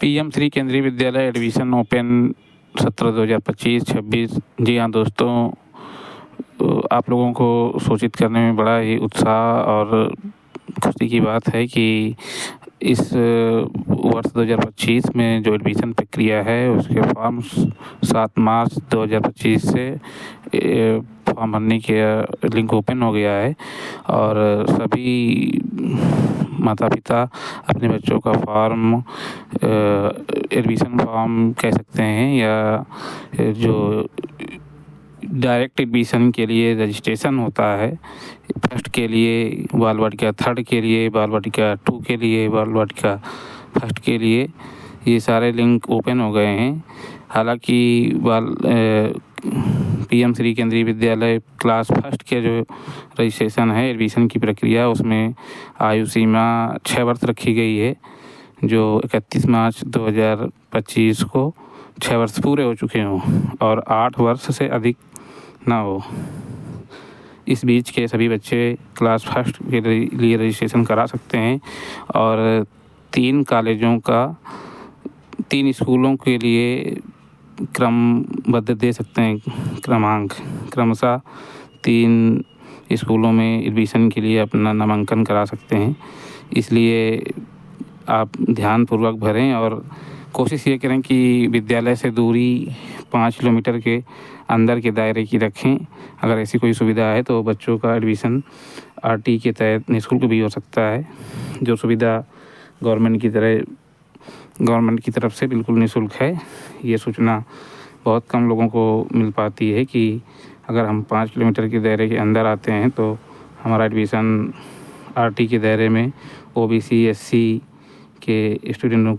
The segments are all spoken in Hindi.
पीएम श्री केंद्रीय विद्यालय एडमिशन ओपन सत्र 2025-26। जी हाँ दोस्तों, आप लोगों को सूचित करने में बड़ा ही उत्साह और खुशी की बात है कि इस वर्ष 2025 में जो एडमिशन प्रक्रिया है उसके फॉर्म 7 मार्च 2025 से फॉर्म भरने के लिंक ओपन हो गया है और सभी माता पिता अपने बच्चों का फॉर्म एडमिशन फॉर्म कह सकते हैं या जो डायरेक्ट एडमिशन के लिए रजिस्ट्रेशन होता है, फर्स्ट के लिए, बाल वाटिका थर्ड के लिए, बाल वाटिका 2 के लिए, बाल वाटिका फर्स्ट के लिए, ये सारे लिंक ओपन हो गए हैं। हालांकि पीएम श्री केंद्रीय विद्यालय क्लास फर्स्ट के जो रजिस्ट्रेशन है, एडमिशन की प्रक्रिया, उसमें आयु सीमा 6 वर्ष रखी गई है। जो 31 मार्च 2025 को 6 वर्ष पूरे हो चुके हों और 8 वर्ष से अधिक ना हो। इस बीच के सभी बच्चे क्लास फर्स्ट के लिए रजिस्ट्रेशन करा सकते हैं और 3 कॉलेजों का 3 स्कूलों के लिए क्रमबद्ध दे सकते हैं क्रमांक। क्रमशः 3 स्कूलों में एडमिशन के लिए अपना नामांकन करा सकते हैं। इसलिए आप ध्यानपूर्वक भरें और कोशिश ये करें कि विद्यालय से दूरी 5 किलोमीटर के अंदर के दायरे की रखें। अगर ऐसी कोई सुविधा है तो बच्चों का एडमिशन आरटी के तहत निःशुल्क भी हो सकता है। जो सुविधा गवर्नमेंट की तरफ से बिल्कुल निःशुल्क है। ये सूचना बहुत कम लोगों को मिल पाती है कि अगर हम 5 किलोमीटर के दायरे के अंदर आते हैं तो हमारा एडमिशन आरटी के दायरे में ओबीसी एससी के स्टूडेंट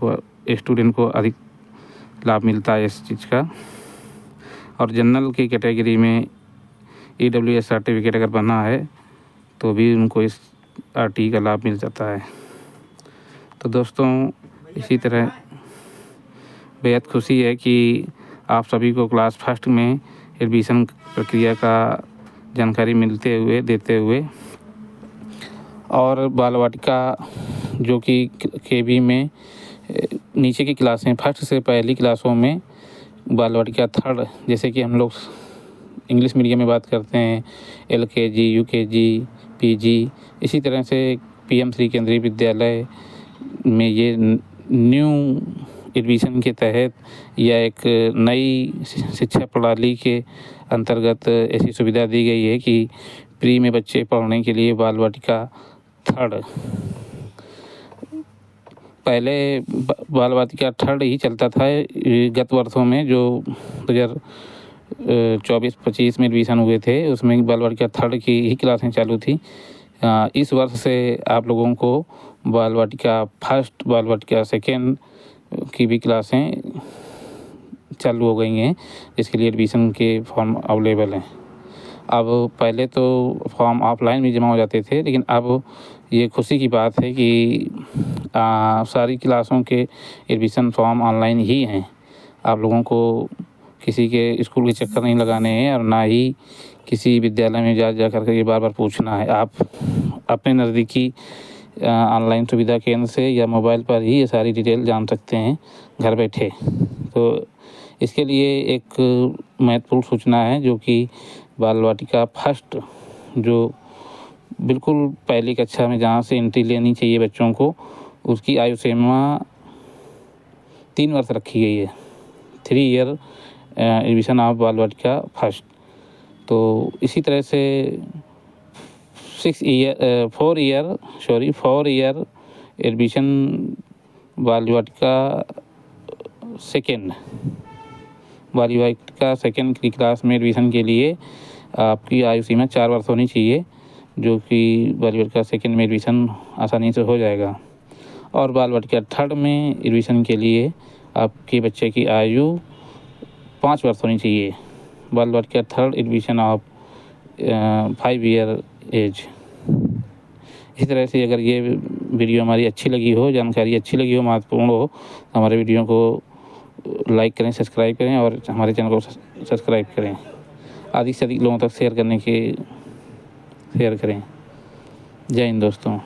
को अधिक लाभ मिलता है इस चीज़ का। और जनरल की कैटेगरी में ईडब्ल्यूएस सर्टिफिकेट अगर बना है तो भी उनको इस आरटी का लाभ मिल जाता है। तो दोस्तों, इसी तरह बेहद खुशी है कि आप सभी को क्लास फर्स्ट में एडमिशन प्रक्रिया का जानकारी देते हुए और बाल वाटिका जो कि केबी में नीचे की क्लासें, फर्स्ट से पहली क्लासों में बाल वाटिका थर्ड, जैसे कि हम लोग इंग्लिश मीडियम में बात करते हैं LKG, UKG, PG, इसी तरह से पीएम श्री केंद्रीय विद्यालय में ये न्यू एडमिशन के तहत या एक नई शिक्षा प्रणाली के अंतर्गत ऐसी सुविधा दी गई है कि प्री में बच्चे पढ़ने के लिए बाल वाटिका थर्ड, पहले बाल वाटिका थर्ड ही चलता था गत वर्षों में जो 2024-25 में एडमिशन हुए थे, उसमें बाल वाटिका थर्ड की ही क्लासें चालू थी। इस वर्ष से आप लोगों को बाल वाटिका फर्स्ट, बाल वाटिका सेकेंड की भी क्लासें चालू हो गई हैं, जिसके लिए एडमिशन के फॉर्म अवेलेबल हैं। अब पहले तो फॉर्म ऑफलाइन भी जमा हो जाते थे, लेकिन अब ये खुशी की बात है कि सारी क्लासों के एडमिशन फॉर्म ऑनलाइन ही हैं। आप लोगों को किसी के स्कूल के चक्कर नहीं लगाने हैं और ना ही किसी विद्यालय में जा कर के बार पूछना है। आप अपने नज़दीकी ऑनलाइन सुविधा केंद्र से या मोबाइल पर ही ये सारी डिटेल जान सकते हैं घर बैठे। तो इसके लिए एक महत्वपूर्ण सूचना है जो कि बाल वाटिका फर्स्ट, जो बिल्कुल पहली कक्षा में जहाँ से एंट्री लेनी चाहिए बच्चों को, उसकी आयु सीमा 3 वर्ष रखी गई है। 3 ईयर एडमिशन ऑफ बाल वाटिका फर्स्ट। तो इसी तरह से 4 ईयर एडमिशन बाल वाटिका सेकेंड, बाल वाटिका सेकेंड की क्लास में एडमिशन के लिए आपकी आयु सीमा 4 वर्ष होनी चाहिए, जो कि बाल वाटिका सेकेंड में एडमिशन आसानी से हो जाएगा। और बाल वाटिका थर्ड में एडमिशन के लिए आपके बच्चे की आयु 5 वर्ष होनी चाहिए। Bal Vatika third admission of 5 year age. इसी तरह से अगर ये वीडियो हमारी अच्छी लगी हो, जानकारी अच्छी लगी हो, महत्वपूर्ण हो, तो हमारे वीडियो को लाइक करें, सब्सक्राइब करें और हमारे चैनल को सब्सक्राइब करें। अधिक से अधिक लोगों तक शेयर करें। जय हिंद दोस्तों।